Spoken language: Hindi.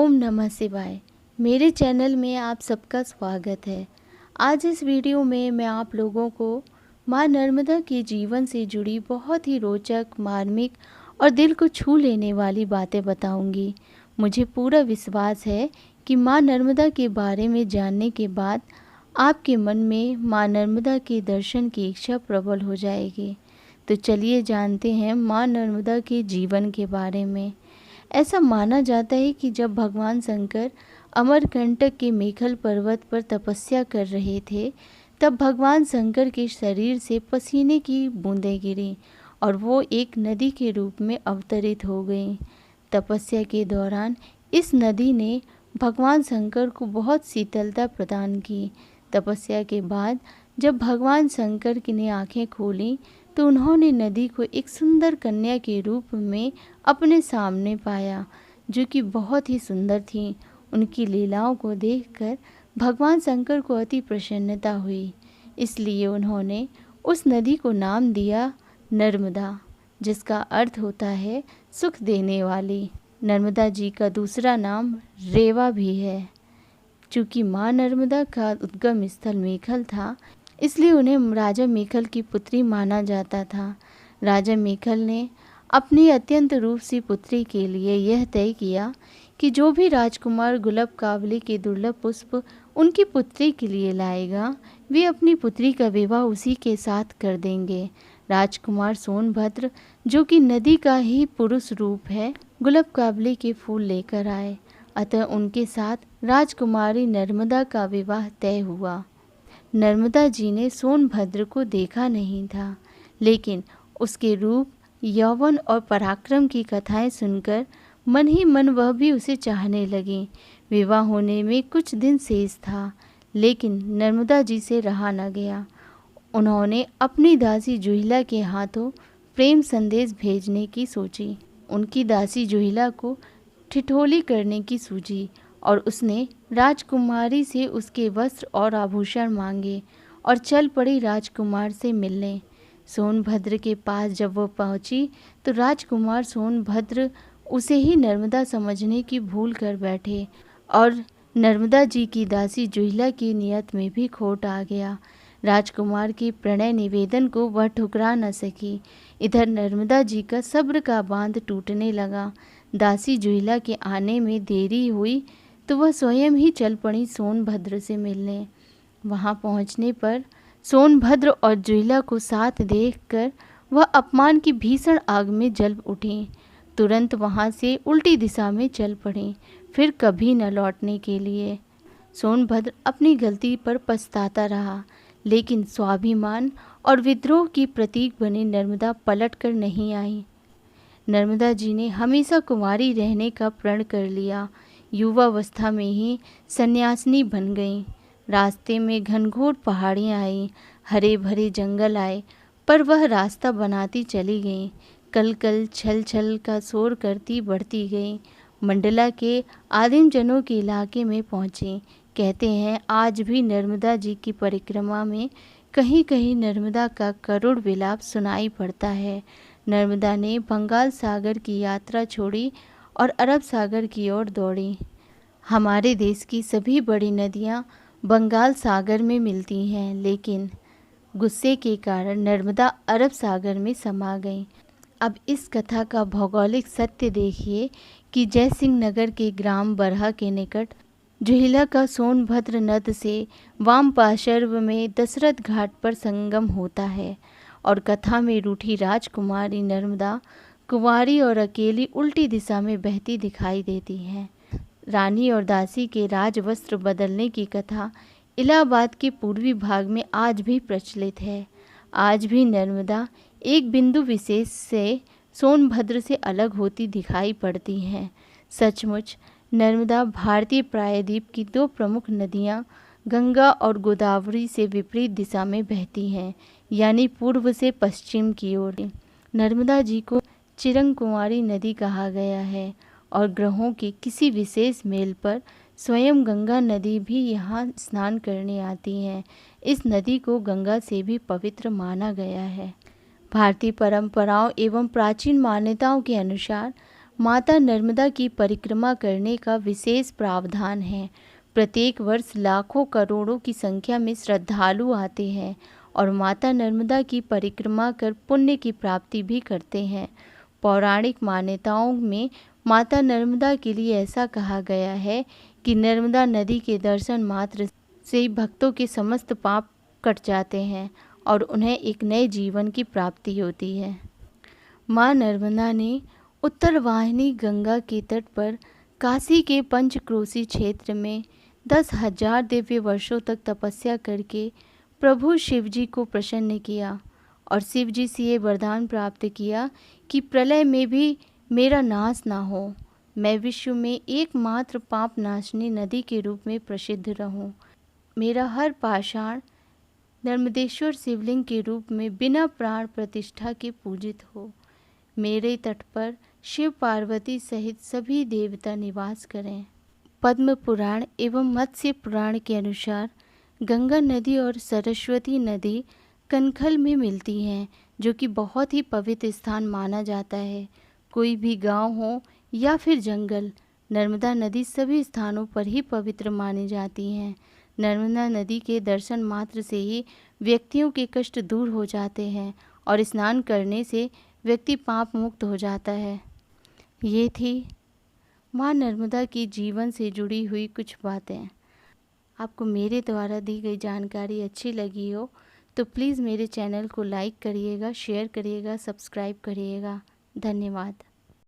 ओम नमः शिवाय। मेरे चैनल में आप सबका स्वागत है। आज इस वीडियो में मैं आप लोगों को माँ नर्मदा के जीवन से जुड़ी बहुत ही रोचक, मार्मिक और दिल को छू लेने वाली बातें बताऊंगी। मुझे पूरा विश्वास है कि माँ नर्मदा के बारे में जानने के बाद आपके मन में माँ नर्मदा के दर्शन की इच्छा प्रबल हो जाएगी। तो चलिए जानते हैं माँ नर्मदा के जीवन के बारे में। ऐसा माना जाता है कि जब भगवान शंकर अमरकंटक के मेखल पर्वत पर तपस्या कर रहे थे, तब भगवान शंकर के शरीर से पसीने की बूंदें गिरी और वो एक नदी के रूप में अवतरित हो गईं। तपस्या के दौरान इस नदी ने भगवान शंकर को बहुत शीतलता प्रदान की। तपस्या के बाद जब भगवान शंकर ने आंखें खोलीं तो उन्होंने नदी को एक सुंदर कन्या के रूप में अपने सामने पाया, जो कि बहुत ही सुंदर थी। उनकी लीलाओं को देखकर भगवान शंकर को अति प्रसन्नता हुई, इसलिए उन्होंने उस नदी को नाम दिया नर्मदा, जिसका अर्थ होता है सुख देने वाली। नर्मदा जी का दूसरा नाम रेवा भी है। चूँकि माँ नर्मदा का उद्गम स्थल मेखल था, इसलिए उन्हें राजा मेखल की पुत्री माना जाता था। राजा मेखल ने अपनी अत्यंत रूपसी पुत्री के लिए यह तय किया कि जो भी राजकुमार गुलाबकावली के दुर्लभ पुष्प उनकी पुत्री के लिए लाएगा, वे अपनी पुत्री का विवाह उसी के साथ कर देंगे। राजकुमार सोनभद्र, जो कि नदी का ही पुरुष रूप है, गुलाबकावली के फूल लेकर आए। अतः उनके साथ राजकुमारी नर्मदा का विवाह तय हुआ। नर्मदा जी ने सोनभद्र को देखा नहीं था, लेकिन उसके रूप, यौवन और पराक्रम की कथाएं सुनकर मन ही मन वह भी उसे चाहने लगी। विवाह होने में कुछ दिन शेष था, लेकिन नर्मदा जी से रहा न गया। उन्होंने अपनी दासी जुहिला के हाथों प्रेम संदेश भेजने की सोची। उनकी दासी जुहिला को ठिठोली करने की सूझी और उसने राजकुमारी से उसके वस्त्र और आभूषण मांगे और चल पड़ी राजकुमार से मिलने। सोनभद्र के पास जब वह पहुंची तो राजकुमार सोनभद्र उसे ही नर्मदा समझने की भूल कर बैठे और नर्मदा जी की दासी जुहिला की नियत में भी खोट आ गया। राजकुमार के प्रणय निवेदन को वह ठुकरा न सकी। इधर नर्मदा जी का सब्र का बांध टूटने लगा। दासी जुहिला के आने में देरी हुई तो वह स्वयं ही चल पड़ी सोनभद्र से मिलने। वहां पहुंचने पर सोनभद्र और जुहिला को साथ देखकर वह अपमान की भीषण आग में जल उठी। तुरंत वहां से उल्टी दिशा में चल पड़ी, फिर कभी न लौटने के लिए। सोनभद्र अपनी गलती पर पछताता रहा, लेकिन स्वाभिमान और विद्रोह की प्रतीक बनी नर्मदा पलट कर नहीं आई। नर्मदा जी ने हमेशा कुंवारी रहने का प्रण कर लिया। युवावस्था में ही सन्यासिनी बन गईं। रास्ते में घनघोर पहाड़ियाँ आईं, हरे भरे जंगल आए, पर वह रास्ता बनाती चली गईं। कल कल छल छल का शोर करती बढ़ती गईं। मंडला के आदिम जनों के इलाके में पहुँची। कहते हैं आज भी नर्मदा जी की परिक्रमा में कहीं कहीं नर्मदा का करुण विलाप सुनाई पड़ता है। नर्मदा ने बंगाल सागर की यात्रा छोड़ी और अरब सागर की ओर दौड़ी। हमारे देश की सभी बड़ी नदियाँ बंगाल सागर में मिलती हैं, लेकिन गुस्से के कारण नर्मदा अरब सागर में समा गई। अब इस कथा का भौगोलिक सत्य देखिए कि जयसिंह नगर के ग्राम बरहा के निकट जुहिला का सोनभद्र नद से वाम पार्श्व में दशरथ घाट पर संगम होता है और कथा में रूठी राजकुमारी नर्मदा कुंवारी और अकेली उल्टी दिशा में बहती दिखाई देती है। रानी और दासी के राजवस्त्र बदलने की कथा इलाहाबाद के पूर्वी भाग में आज भी प्रचलित है। आज भी नर्मदा एक बिंदु विशेष से सोनभद्र से अलग होती दिखाई पड़ती हैं। सचमुच नर्मदा भारतीय प्रायद्वीप की दो प्रमुख नदियाँ गंगा और गोदावरी से विपरीत दिशा में बहती हैं, यानी पूर्व से पश्चिम की ओर। नर्मदा जी को चिरंकुमारी नदी कहा गया है और ग्रहों के किसी विशेष मेल पर स्वयं गंगा नदी भी यहाँ स्नान करने आती हैं। इस नदी को गंगा से भी पवित्र माना गया है। भारतीय परंपराओं एवं प्राचीन मान्यताओं के अनुसार माता नर्मदा की परिक्रमा करने का विशेष प्रावधान है। प्रत्येक वर्ष लाखों करोड़ों की संख्या में श्रद्धालु आते हैं और माता नर्मदा की परिक्रमा कर पुण्य की प्राप्ति भी करते हैं। पौराणिक मान्यताओं में माता नर्मदा के लिए ऐसा कहा गया है कि नर्मदा नदी के दर्शन मात्र से ही भक्तों के समस्त पाप कट जाते हैं और उन्हें एक नए जीवन की प्राप्ति होती है। माँ नर्मदा ने उत्तर वाहिनी गंगा के तट पर काशी के पंचक्रोशी क्षेत्र में 10,000 दिव्य वर्षों तक तपस्या करके प्रभु शिवजी को प्रसन्न किया और शिवजी से ये वरदान प्राप्त किया कि प्रलय में भी मेरा नाश ना हो, मैं विश्व में एकमात्र पाप नाशनी नदी के रूप में प्रसिद्ध रहूं। मेरा हर पाषाण नर्मदेश्वर शिवलिंग के रूप में बिना प्राण प्रतिष्ठा के पूजित हो। मेरे तट पर शिव पार्वती सहित सभी देवता निवास करें। पद्म पुराण एवं मत्स्य पुराण के अनुसार गंगा नदी और सरस्वती नदी कनखल में मिलती हैं, जो कि बहुत ही पवित्र स्थान माना जाता है। कोई भी गांव हो या फिर जंगल, नर्मदा नदी सभी स्थानों पर ही पवित्र मानी जाती हैं। नर्मदा नदी के दर्शन मात्र से ही व्यक्तियों के कष्ट दूर हो जाते हैं और स्नान करने से व्यक्ति पाप मुक्त हो जाता है। ये थी माँ नर्मदा की जीवन से जुड़ी हुई कुछ बातें। आपको मेरे द्वारा दी गई जानकारी अच्छी लगी हो तो प्लीज़ मेरे चैनल को लाइक करिएगा, शेयर करिएगा, सब्सक्राइब करिएगा। धन्यवाद।